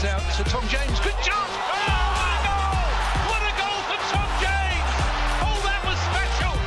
It's out to Tom James. Good shot! Oh, my goal! What a goal for Tom James! Oh, that was special!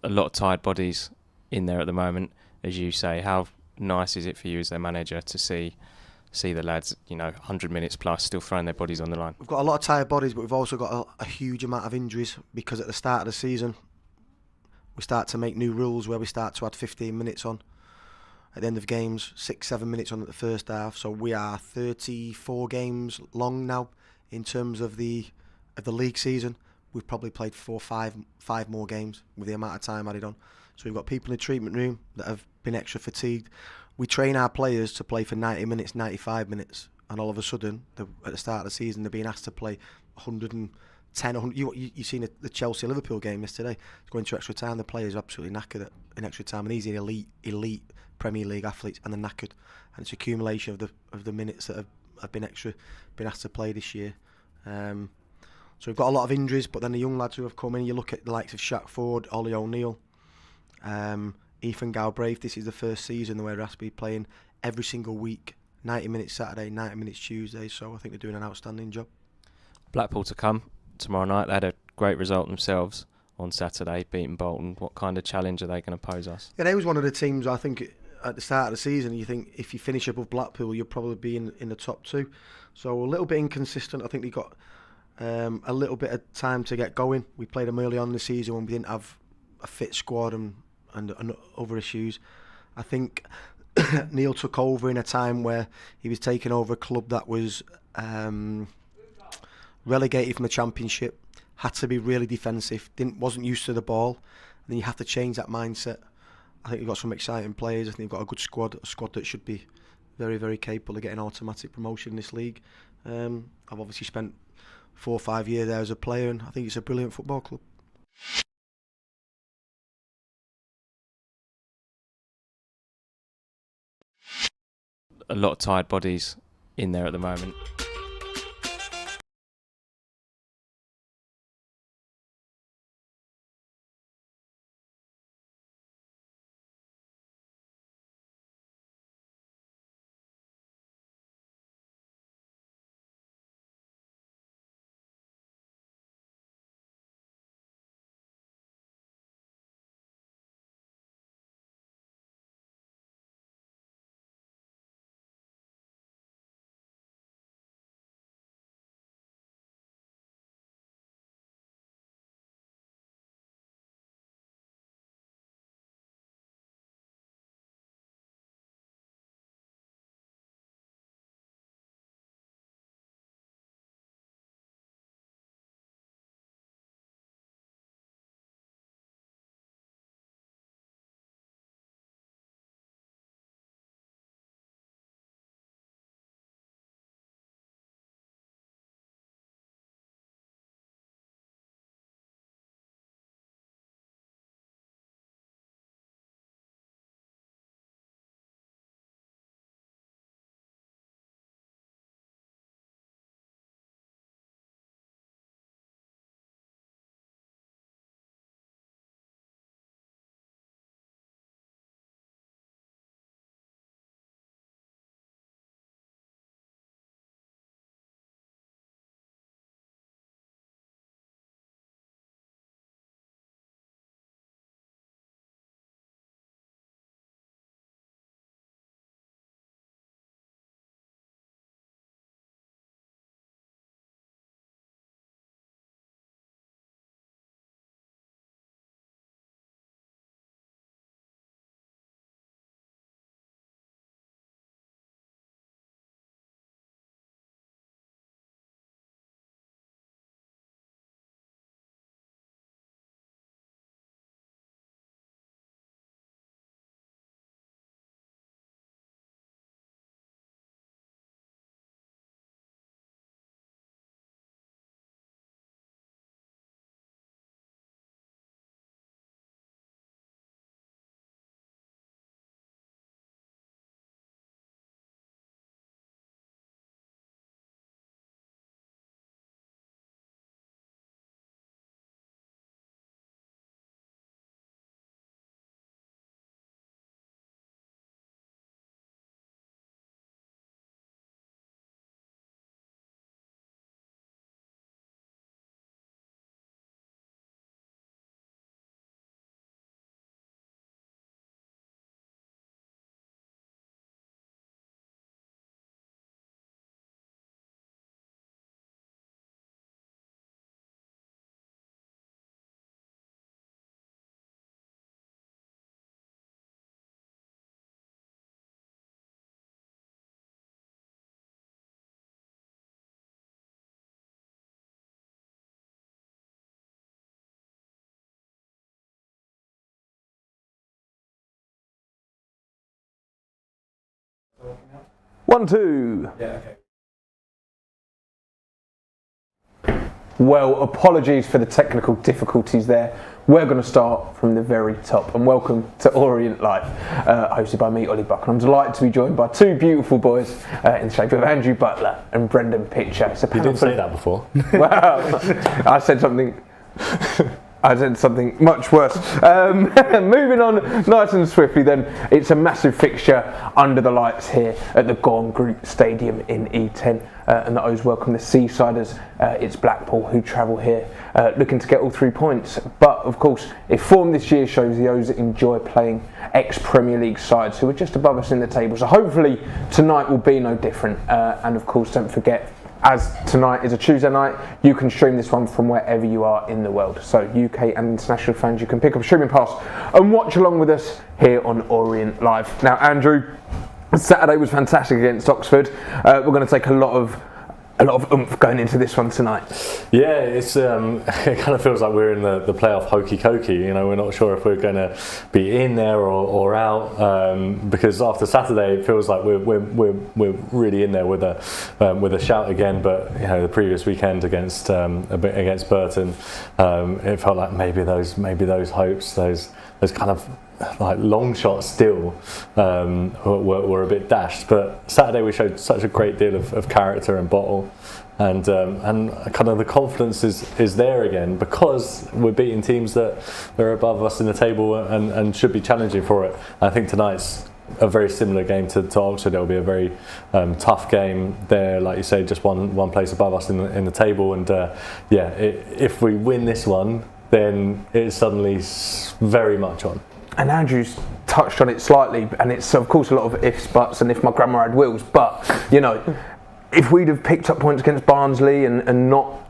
A lot of tired bodies in there at the moment, as you say. How nice is it for you as their manager to see the lads, 100 minutes plus, still throwing their bodies on the line? We've got a lot of tired bodies, but we've also got a huge amount of injuries, because at the start of the season we start to make new rules where we start to add 15 minutes on at the end of games, 6-7 minutes on at the first half. So we are 34 games long now in terms of the league season. We've probably played five more games with the amount of time added on. So we've got people in the treatment room that have been extra fatigued. We train our players to play for 90 minutes, 95 minutes, and all of a sudden, at the start of the season, they're being asked to play 110, 100. You've seen the Chelsea-Liverpool game yesterday. It's going to extra time. The players are absolutely knackered in extra time, and these are elite Premier League athletes, and they're knackered. And it's accumulation of the minutes that have been asked to play this year. So we've got a lot of injuries, but then the young lads who have come in, you look at the likes of Shaq Ford, Ollie O'Neill, Ethan Galbraith. This is the first season where they're be playing every single week, 90 minutes Saturday, 90 minutes Tuesday. So I think they're doing an outstanding job. Blackpool to come tomorrow night. They had a great result themselves on Saturday, beating Bolton. What kind of challenge are they going to pose us? Yeah, they was one of the teams, I think, at the start of the season, you think if you finish above Blackpool, you'll probably be in the top two. So a little bit inconsistent. I think they got a little bit of time to get going. We played them early on in the season when we didn't have a fit squad and and other issues. I think Neil took over in a time where he was taking over a club that was relegated from the Championship, had to be really defensive, wasn't used to the ball, and then you have to change that mindset. I think you've got some exciting players. I think you've got a good squad, a squad that should be very, very capable of getting automatic promotion in this league. I've obviously spent 4 or 5 years there as a player, and I think it's a brilliant football club. A lot of tired bodies in there at the moment. One, two. Yeah, okay. Well, apologies for the technical difficulties there. We're going to start from the very top, and welcome to Orient Live, hosted by me, Ollie Buck, and I'm delighted to be joined by two beautiful boys in the shape of Andrew Butler and Brendan Pitcher. You didn't say that before. Wow, I said something much worse. Moving on nice and swiftly then, it's a massive fixture under the lights here at the Gaughan Group Stadium in E10, and the O's welcome the Seasiders. It's Blackpool who travel here looking to get all 3 points, but of course if form this year shows, the O's enjoy playing ex-Premier League sides who are just above us in the table, so hopefully tonight will be no different, and of course don't forget as tonight is a Tuesday night, you can stream this one from wherever you are in the world. So UK and international fans, you can pick up a streaming pass and watch along with us here on Orient Live. Now, Andrew, Saturday was fantastic against Oxford. We're going to take a lot of oomph going into this one tonight. Yeah, it's it kind of feels like we're in the playoff hokey cokey. You know, we're not sure if we're going to be in there or out, because after Saturday it feels like we're really in there with a shout again. But you know, the previous weekend against Burton, it felt like maybe those hopes, those kind of like long shots still were a bit dashed. But Saturday we showed such a great deal of character and bottle, and kind of the confidence is there again, because we're beating teams that are above us in the table and should be challenging for it. I think tonight's a very similar game to Oxford. It'll be a very tough game. They're, like you say, just one place above us in the table, and if we win this one, then it's suddenly very much on. And Andrew's touched on it slightly, and it's of course a lot of ifs, buts, and if my grandma had wheels. But you know, if we'd have picked up points against Barnsley and not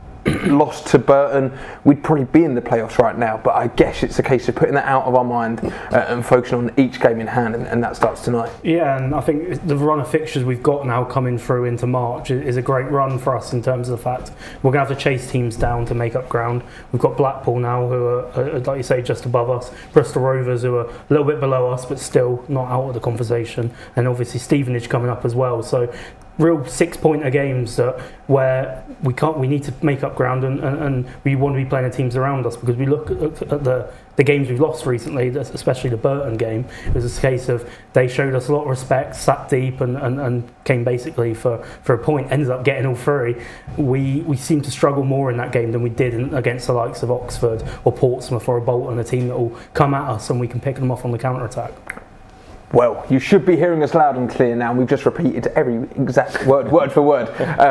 lost to Burton, we'd probably be in the playoffs right now. But I guess it's a case of putting that out of our mind and focusing on each game in hand, and that starts tonight. Yeah, and I think the run of fixtures we've got now coming through into March is a great run for us in terms of the fact we're going to have to chase teams down to make up ground. We've got Blackpool now, who are, like you say, just above us. Bristol Rovers, who are a little bit below us, but still not out of the conversation. And obviously Stevenage coming up as well. So real 6-pointer games where we need to make up ground, and we want to be playing the teams around us, because we look at the games we've lost recently, especially the Burton game. It was a case of they showed us a lot of respect, sat deep and came basically for a point, ended up getting all three. We seem to struggle more in that game than we did against the likes of Oxford or Portsmouth or a Bolton, a team that will come at us and we can pick them off on the counter-attack. Well, you should be hearing us loud and clear now. We've just repeated every exact word for word.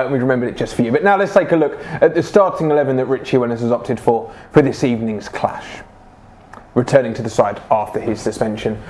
We've remembered it just for you. But now let's take a look at the starting 11 that Richie Wellens has opted for this evening's clash. Returning to the side after his suspension,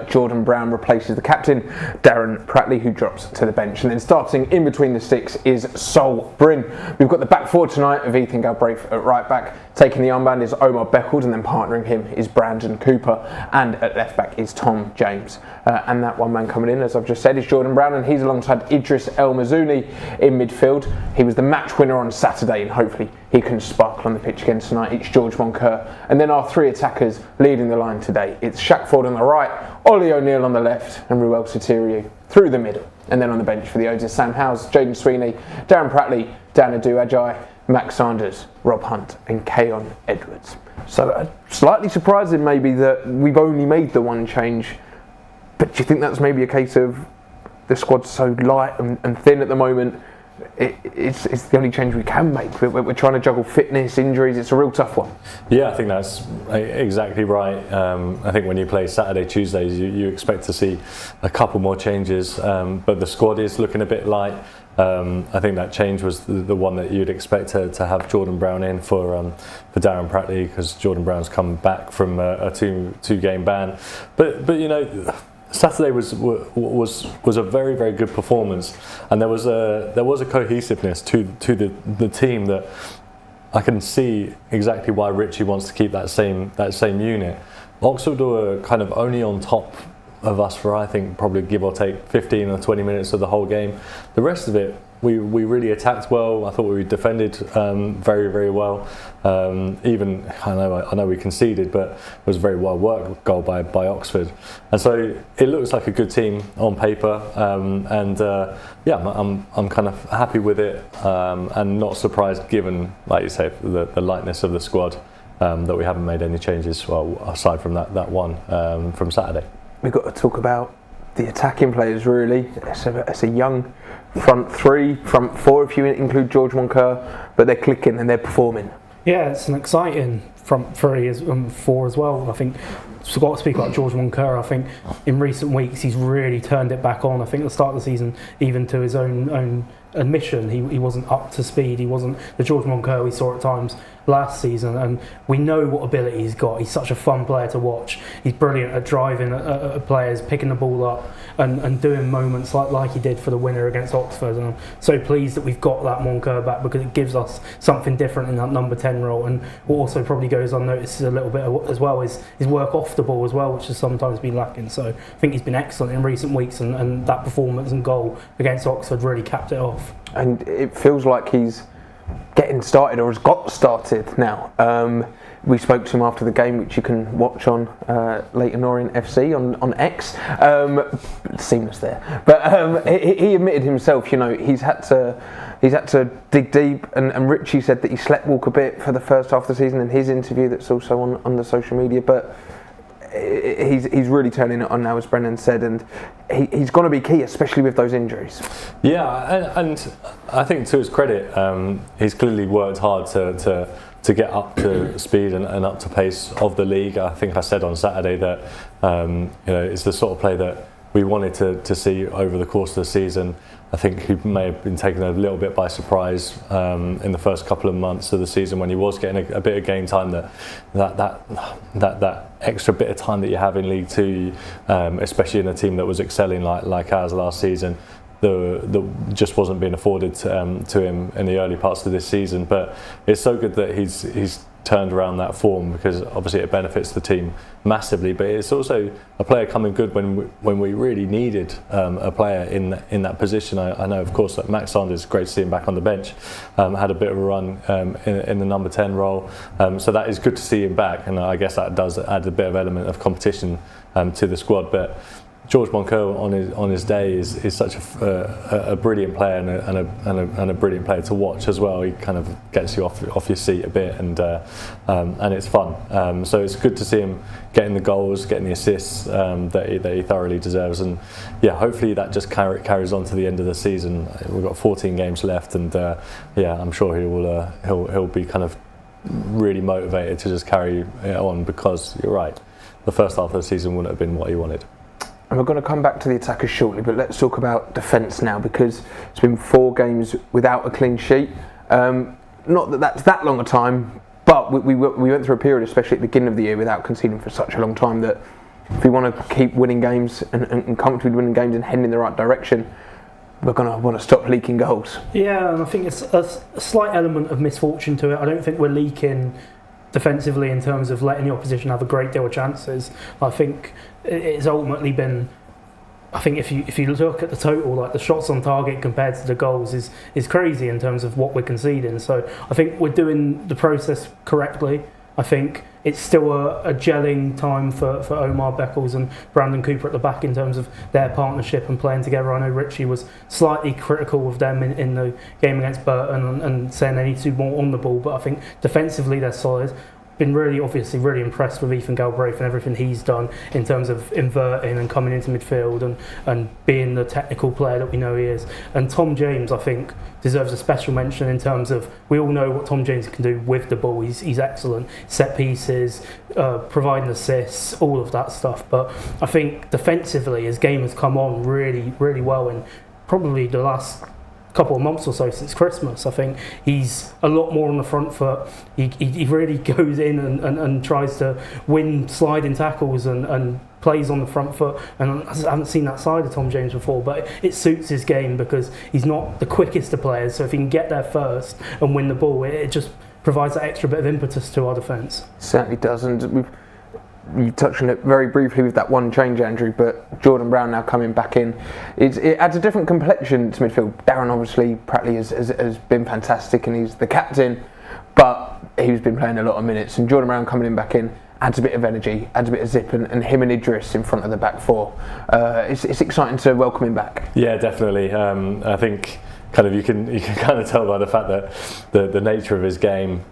Jordan Brown replaces the captain, Darren Pratley, who drops to the bench. And then starting in between the sticks is Sol Bryn. We've got the back four tonight of Ethan Galbraith at right back. Taking the armband is Omar Beckles, and then partnering him is Brandon Cooper. And at left back is Tom James. And that one man coming in, as I've just said, is Jordan Brown, and he's alongside Idris El Mazouni in midfield. He was the match winner on Saturday, and hopefully he can sparkle on the pitch again tonight. It's George Moncur. And then our three attackers leading the line today. It's Shaq Ford on the right, Ollie O'Neill on the left, and Ruel Sotiriou through the middle. And then on the bench for the O's is Sam Howes, Jaden Sweeney, Darren Pratley, Dan Adu-Ajay, Max Sanders, Rob Hunt, and Gaughan Edwards. So slightly surprising maybe that we've only made the one change. But do you think that's maybe a case of the squad's so light and thin at the moment? It's the only change we can make. We're trying to juggle fitness, injuries. It's a real tough one. Yeah, I think that's exactly right. I think when you play Saturday, Tuesdays, you expect to see a couple more changes, but the squad is looking a bit light. I think that change was the one that you'd expect to have Jordan Brown in for Darren Pratley, because Jordan Brown's come back from a two game ban. But you know, Saturday was a very, very good performance, and there was a cohesiveness to the team that I can see exactly why Richie wants to keep that same unit. Oxford were kind of only on top of us for, I think, probably give or take 15 or 20 minutes of the whole game. The rest of it, we really attacked well. I thought we defended very, very well. Even I know we conceded, but it was a very well worked goal by Oxford. And so it looks like a good team on paper. I'm kind of happy with it, and not surprised given, like you say, the lightness of the squad, that we haven't made any changes. Well, aside from that one from Saturday. We've got to talk about the attacking players, really. It's a young front three, front four, if you include George Moncur, but they're clicking and they're performing. Yeah, it's an exciting front three four as well. I think we've got to speak about George Moncur. I think in recent weeks he's really turned it back on. I think at the start of the season, even to his own admission, he wasn't up to speed. He wasn't the George Moncur we saw at times last season, and we know what ability he's got. He's such a fun player to watch. He's brilliant at driving at players, picking the ball up and doing moments like he did for the winner against Oxford. And I'm so pleased that we've got that Moncur back, because it gives us something different in that number 10 role. And what also probably goes unnoticed a little bit as well is his work off the ball as well, which has sometimes been lacking. So I think he's been excellent in recent weeks, and that performance and goal against Oxford really capped it off. And it feels like he's getting started, or has got started now. We spoke to him after the game, which you can watch on Leyton Orient FC on X. Seamless there, but he admitted himself, he's had to dig deep, and Richie said that he sleepwalk a bit for the first half of the season in his interview that's also on the social media, but he's really turning it on now, as Brennan said, and he's going to be key, especially with those injuries. Yeah, and I think to his credit, he's clearly worked hard to get up to speed and up to pace of the league. I think I said on Saturday that it's the sort of play that we wanted to see over the course of the season. I think he may have been taken a little bit by surprise in the first couple of months of the season, when he was getting a bit of game time, that extra bit of time that you have in League Two, especially in a team that was excelling like ours last season, that just wasn't being afforded to him in the early parts of this season. But it's so good that he's turned around that form, because obviously it benefits the team massively, but it's also a player coming good when we really needed a player in that position. I know, of course, that Max Sanders, great to see him back on the bench, had a bit of a run in the number 10 role, so that is good to see him back, and I guess that does add a bit of element of competition to the squad. But George Moncur on his day is such a brilliant player, and a brilliant player to watch as well. He kind of gets you off your seat a bit, and it's fun. So it's good to see him getting the goals, getting the assists that he thoroughly deserves. And yeah, hopefully that just carries on to the end of the season. We've got 14 games left, and I'm sure he'll be kind of really motivated to just carry it on, because you're right, the first half of the season wouldn't have been what he wanted. And we're going to come back to the attackers shortly, but let's talk about defence now, because it's been 4 games without a clean sheet. Not that that's that long a time, but we went through a period, especially at the beginning of the year, without conceding for such a long time, that if we want to keep winning games and comfortably winning games and heading in the right direction, we're going to want to stop leaking goals. Yeah, and I think it's a slight element of misfortune to it. I don't think we're leaking defensively in terms of letting the opposition have a great deal of chances. I think it's ultimately been, I think if you look at the total, like the shots on target compared to the goals is crazy in terms of what we're conceding. So I think we're doing the process correctly. I think it's still a gelling time for Omar Beckles and Brandon Cooper at the back in terms of their partnership and playing together. I know Richie was slightly critical of them in the game against Burton and saying they need to do more on the ball, but I think defensively they're solid. Been really impressed with Ethan Galbraith and everything he's done in terms of inverting and coming into midfield and being the technical player that we know he is. And Tom James, I think, deserves a special mention in terms of, we all know what Tom James can do with the ball. He's excellent. Set pieces, providing assists, all of that stuff. But I think defensively his game has come on really, really well in probably the last couple of months or so since Christmas. I think he's a lot more on the front foot. He really goes in and tries to win sliding tackles and plays on the front foot, and I haven't seen that side of Tom James before, but it suits his game because he's not the quickest of players, so if he can get there first and win the ball, it just provides that extra bit of impetus to our defence. Certainly does, and you touched on it very briefly with that one change, Andrew, but Jordan Brown now coming back in, it adds a different complexion to midfield. Darren, obviously, Pratley has been fantastic and he's the captain, but he's been playing a lot of minutes, and Jordan Brown coming back in adds a bit of energy, adds a bit of zip, and him and Idris in front of the back four. It's exciting to welcome him back. Yeah, definitely. I think kind of you can kind of tell by the fact that the nature of his game,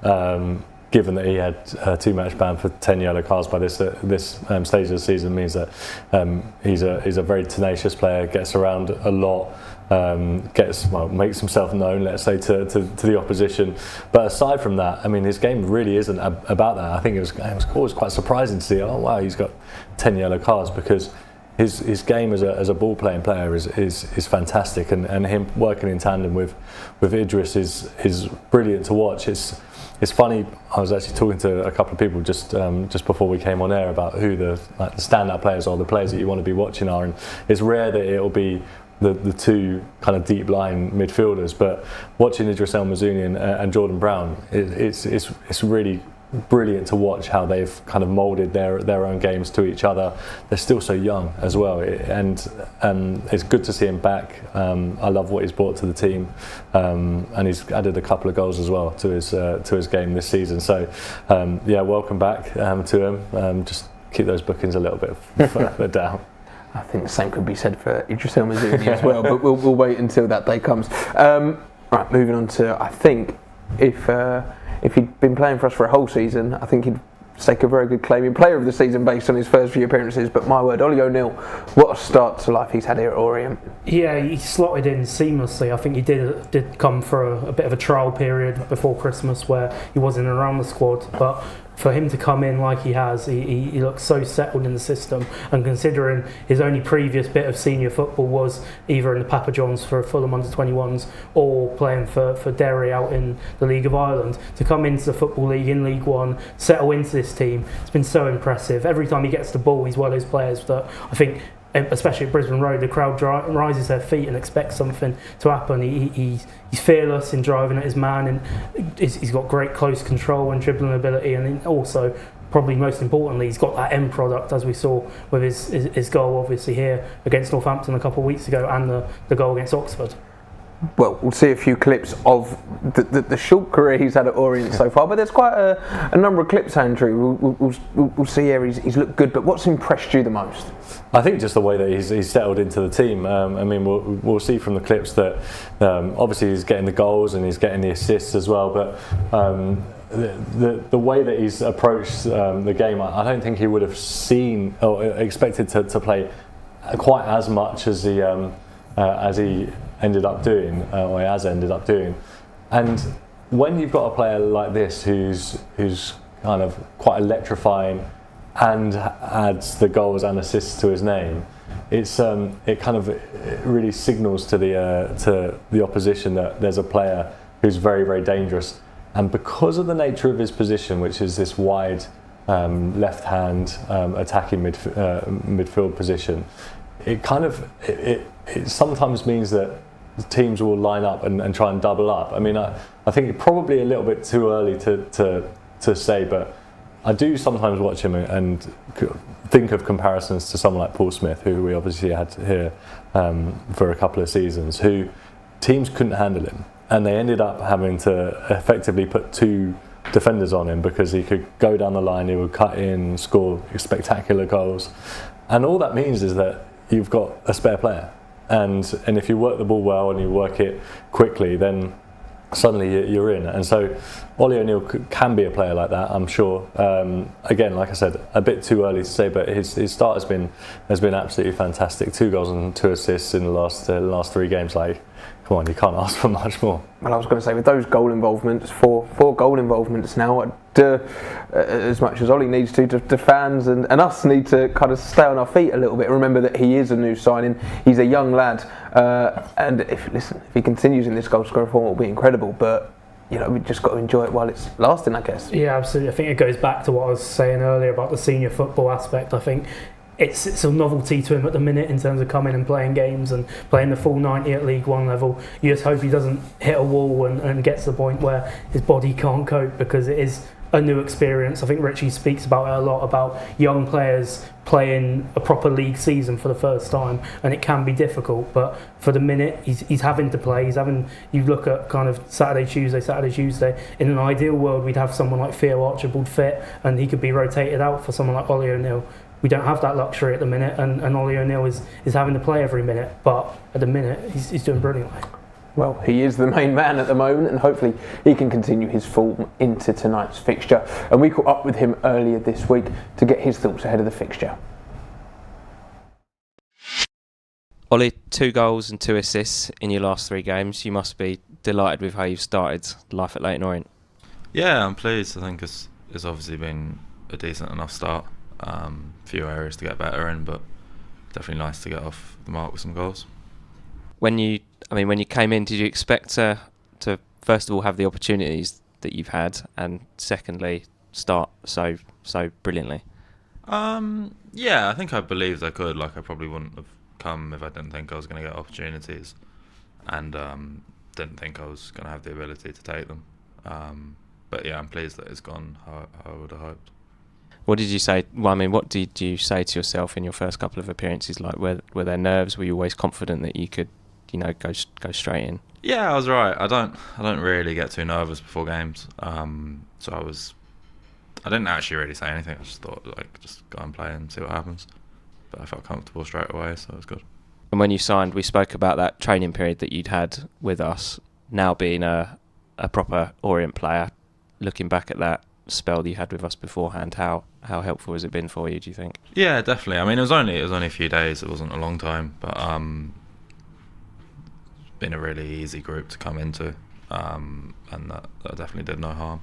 given that he had a 2-match ban for 10 yellow cards by this stage of the season, means that he's a very tenacious player, gets around a lot, makes himself known, let's say, to the opposition. But aside from that, I mean, his game really isn't about that. I think it was always quite surprising to see, oh wow, he's got 10 yellow cards, because his game as a ball playing player is fantastic, and him working in tandem with Idris is brilliant to watch. It's funny. I was actually talking to a couple of people just before we came on air about who the standout players are, the players that you want to be watching are, and it's rare that it'll be the two kind of deep line midfielders. But watching Idris El Mazouni and Jordan Brown, it's really brilliant to watch how they've kind of moulded their own games to each other. They're still so young as well, and it's good to see him back. I love what he's brought to the team, and he's added a couple of goals as well to his game this season. So welcome back to him. Just keep those bookings a little bit further down. I think the same could be said for Idris El Mazouni as well, but we'll wait until that day comes. Right, moving on to, I think if he'd been playing for us for a whole season, I think he'd stake a very good claim in player of the season based on his first few appearances. But my word, Ollie O'Neill, what a start to life he's had here at Orient. Yeah, he slotted in seamlessly. I think he did come for a bit of a trial period before Christmas where he wasn't around the squad, but for him to come in like he has, he looks so settled in the system, and considering his only previous bit of senior football was either in the Papa Johns for Fulham under-21s or playing for Derry out in the League of Ireland, to come into the Football League in League One, settle into this team, it's been so impressive. Every time he gets the ball, he's one of those players that I think, especially at Brisbane Road, the crowd rises their feet and expects something to happen. He's fearless in driving at his man, and he's got great close control and dribbling ability, and also, probably most importantly, he's got that end product, as we saw with his goal obviously here against Northampton a couple of weeks ago, and the goal against Oxford. Well, we'll see a few clips of the short career he's had at Orient so far, but there's quite a number of clips, Andrew. We'll see here. He's looked good, but what's impressed you the most? I think just the way that he's settled into the team. I mean, we'll see from the clips that obviously he's getting the goals and he's getting the assists as well, but the way that he's approached the game, I don't think he would have seen or expected to play quite as much as he ended up doing, or he has ended up doing. And when you've got a player like this who's kind of quite electrifying and adds the goals and assists to his name, it kind of really signals to the opposition that there's a player who's very, very dangerous. And because of the nature of his position, which is this wide left hand attacking midfield position, it kind of it sometimes means that teams will line up and try and double up. I mean, I think it's probably a little bit too early to say, but I do sometimes watch him and think of comparisons to someone like Paul Smith, who we obviously had here for a couple of seasons, who teams couldn't handle him, and they ended up having to effectively put two defenders on him because he could go down the line, he would cut in, score spectacular goals, and all that means is that you've got a spare player. And if you work the ball well and you work it quickly, then suddenly you're in. And so Ollie O'Neill can be a player like that, I'm sure. Again, like I said, a bit too early to say, but his start has been absolutely fantastic. 2 goals and 2 assists in the last 3 games. Like, come on, you can't ask for much more. Well, I was going to say, with those goal involvements, four goal involvements now, as much as Ollie needs to fans and us need to kind of stay on our feet a little bit. Remember that he is a new signing. He's a young lad, and if he continues in this goal scoring form, it'll be incredible. But we've just got to enjoy it while it's lasting, I guess. Yeah, absolutely. I think it goes back to what I was saying earlier about the senior football aspect. I think it's a novelty to him at the minute in terms of coming and playing games and playing the full 90 at League One level. You just hope he doesn't hit a wall and gets to the point where his body can't cope, because it is a new experience. I think Richie speaks about it a lot, about young players playing a proper league season for the first time, and it can be difficult, but for the minute he's having to play. You look at kind of Saturday, Tuesday. In an ideal world, we'd have someone like Theo Archibald fit and he could be rotated out for someone like Ollie O'Neill. We don't have that luxury at the minute, and Ollie O'Neill is having to play every minute, but at the minute he's doing brilliantly. Well, he is the main man at the moment, and hopefully he can continue his form into tonight's fixture. And we caught up with him earlier this week to get his thoughts ahead of the fixture. Ollie, 2 goals and 2 assists in your last 3 games. You must be delighted with how you've started life at Leyton Orient. Yeah, I'm pleased. I think it's obviously been a decent enough start. Few areas to get better in, but definitely nice to get off the mark with some goals. When you came in, did you expect to first of all have the opportunities that you've had, and secondly start so brilliantly? Yeah, I think I believed I could. Like, I probably wouldn't have come if I didn't think I was going to get opportunities, and didn't think I was going to have the ability to take them. But yeah, I'm pleased that it's gone how I would have hoped. What did you say? Well, I mean, what did you say to yourself in your first couple of appearances? Like, were there nerves? Were you always confident that you could, go straight in? Yeah, I was right. I don't really get too nervous before games. So I didn't actually really say anything. I just thought, like, just go and play and see what happens. But I felt comfortable straight away, so it was good. And when you signed, we spoke about that training period that you'd had with us. Now being a proper Orient player, looking back at that spell that you had with us beforehand, how helpful has it been for you, do you think? Yeah, definitely. I mean, it was only a few days. It wasn't a long time, but it's been a really easy group to come into, and that definitely did no harm.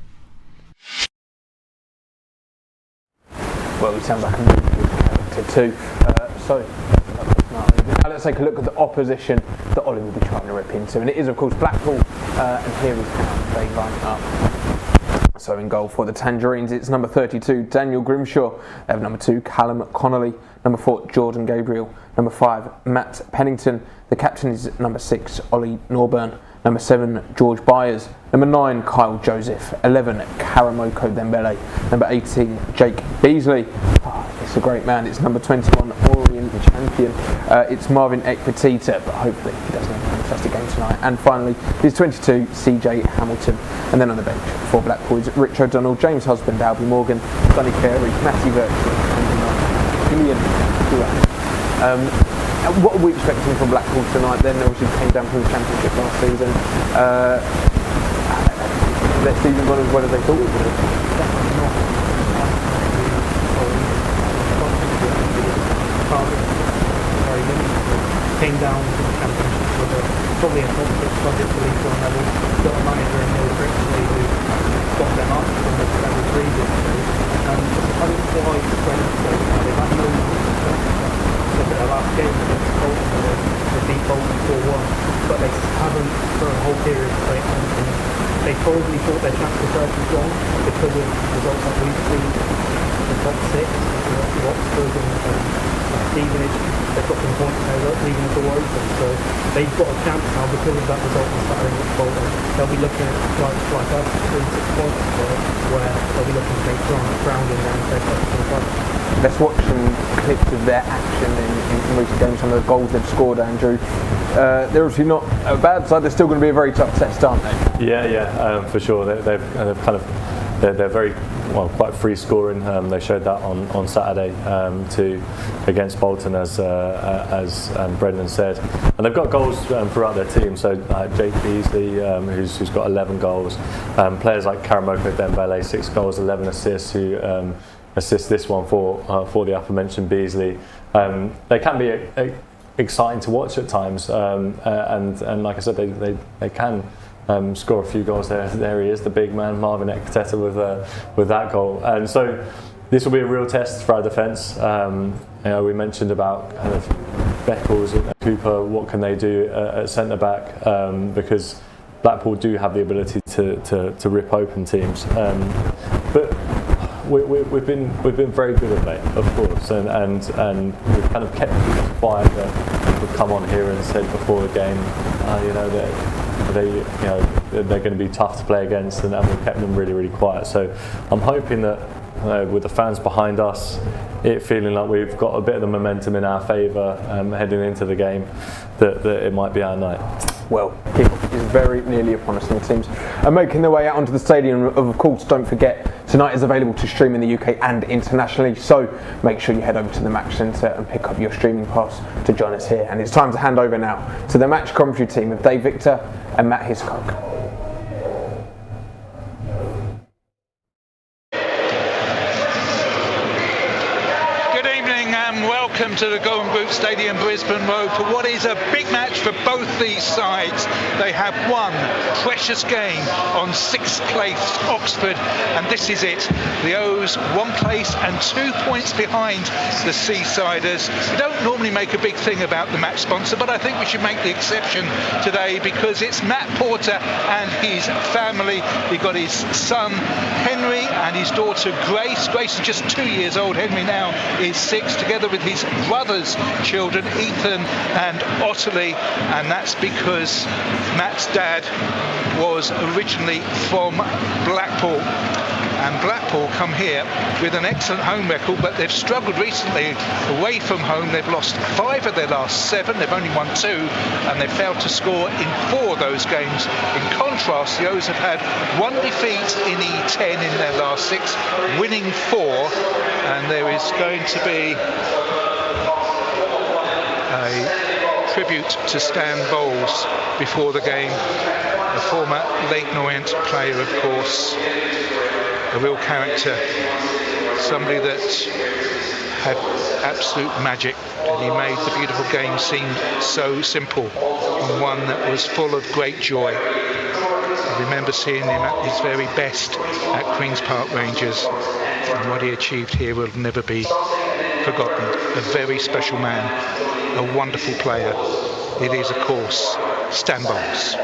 Well, we sound like a really good character too. Now let's take a look at the opposition that Ollie will be trying to rip into, and it is of course Blackpool, and here is how they line up. So in goal for the Tangerines, it's number 32, Daniel Grimshaw. They have number 2, Callum Connolly. Number 4, Jordan Gabriel. Number 5, Matt Pennington. The captain is number 6, Ollie Norburn. Number 7, George Byers. Number 9, Kyle Joseph. 11, Karamoko Dembele. Number 18, Jake Beasley. It's a great man. It's number 21, Orient champion. It's Marvin Ekpetita, but hopefully he doesn't have a fantastic game tonight. And finally, it's 22, CJ Hamilton. And then on the bench for Blackpool is Rich O'Donnell, James Husband, Albie Morgan, Sonny Carey, Matty Virtue, and Gillian Duran. What are we expecting from Blackpool tonight then? Obviously came down from the Championship last season. Their season gone as well as they thought it would have. Definitely not. Very limited. Came down to the Championship with probably a top 6 budget for League One level. Got a manager in Neil Critchley who got them up from the level previously. And I think quite strength so far. They've had no success. Look at their last game against Bolton, they beat Bolton 4-1, but they haven't for a whole period played anything. They probably thought their chance was very strong because of results that we've seen. The top 6, Watford and Stevenage, they've got some points there, leaving the door open. So they've got a chance now because of that result on Saturday against Bolton. They'll be looking at like us, 3-6 points where they'll be looking to make ground in down to the club. Let's watch some clips of their action in recent games, some of the goals they've scored, Andrew. They're obviously not a bad side, they're still going to be a very tough test, aren't they? Yeah, for sure. They're very quite free scoring. They showed that on Saturday against Bolton, as Brendan said, and they've got goals throughout their team. So Jake Beasley, who's got 11 goals, players like Karamoko Dembele, 6 goals, 11 assists, who assist this one for the aforementioned Beasley. They can be exciting to watch at times, and like I said, they can score a few goals. There he is, the big man, Marvin Ekpetita, with that goal. And so this will be a real test for our defence. We mentioned about kind of Beckles and Cooper. What can they do at centre back? Because Blackpool do have the ability to rip open teams, but we've been very good at late, of course, and we've kind of kept people quiet. That we've come on here and said before the game, they're going to be tough to play against, and we've kept them really, really quiet. So I'm hoping that with the fans behind us, it feeling like we've got a bit of the momentum in our favour heading into the game, that it might be our night. Well, kickoff is very nearly upon us, and the teams are making their way out onto the stadium. Of course, don't forget, tonight is available to stream in the UK and internationally, so make sure you head over to the Match Centre and pick up your streaming pass to join us here. And it's time to hand over now to the match commentary team of Dave Victor and Matt Hiscock. Good evening and welcome to the Gaughan Group Stadium, Brisbane Road, for what is a big match for both these sides. They have one precious game on 6th place Oxford, and this is it. The O's 1 place and 2 points behind the Seasiders. We don't normally make a big thing about the match sponsor, but I think we should make the exception today because it's Matt Porter and his family. We've got his son Henry and his daughter Grace. Grace is just 2 years old. Henry now is 6, together with his brother's children, Ethan and Ottilie, and that's because Matt's dad was originally from Blackpool. And Blackpool come here with an excellent home record, but they've struggled recently away from home. They've lost 5 of their last 7. They've only won 2, and they've failed to score in 4 of those games. In contrast, the O's have had 1 defeat in E10 in their last 6, winning 4. And there is going to be a tribute to Stan Bowles before the game. A former Leyton Orient player, of course. A real character, somebody that had absolute magic, and he made the beautiful game seem so simple, and one that was full of great joy. I remember seeing him at his very best at Queen's Park Rangers, and what he achieved here will never be forgotten. A very special man, a wonderful player. It is, of course, Stan Bowles.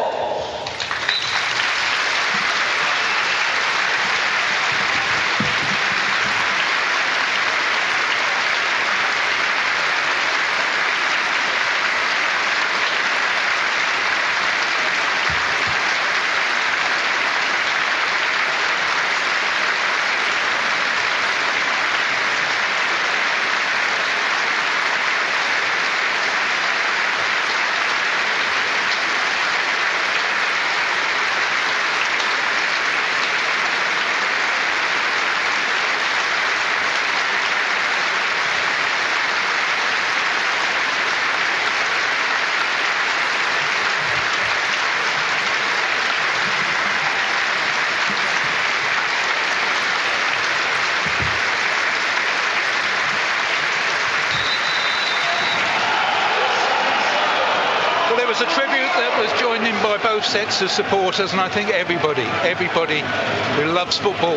Was a tribute that was joined in by both sets of supporters, and I think everybody who loves football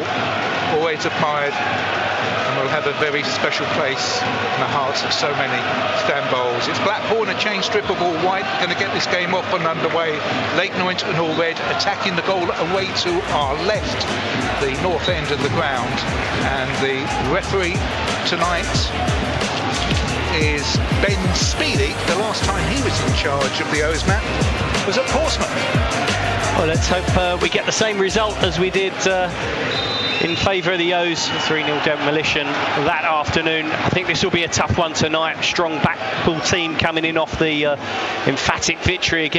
always admired and will have a very special place in the hearts of so many Stan Bowles. It's Blackpool in a chain strip of all white, going to get this game off and underway. Leyton Orient and all red, attacking the goal away to our left, the north end of the ground, and the referee tonight is Ben Speedy. The last time he was in charge of the O's, Matt, was at Portsmouth. Well, let's hope we get the same result as we did in favour of the O's. 3-0 demolition that afternoon. I think this will be a tough one tonight. Strong Blackpool team coming in off the emphatic victory against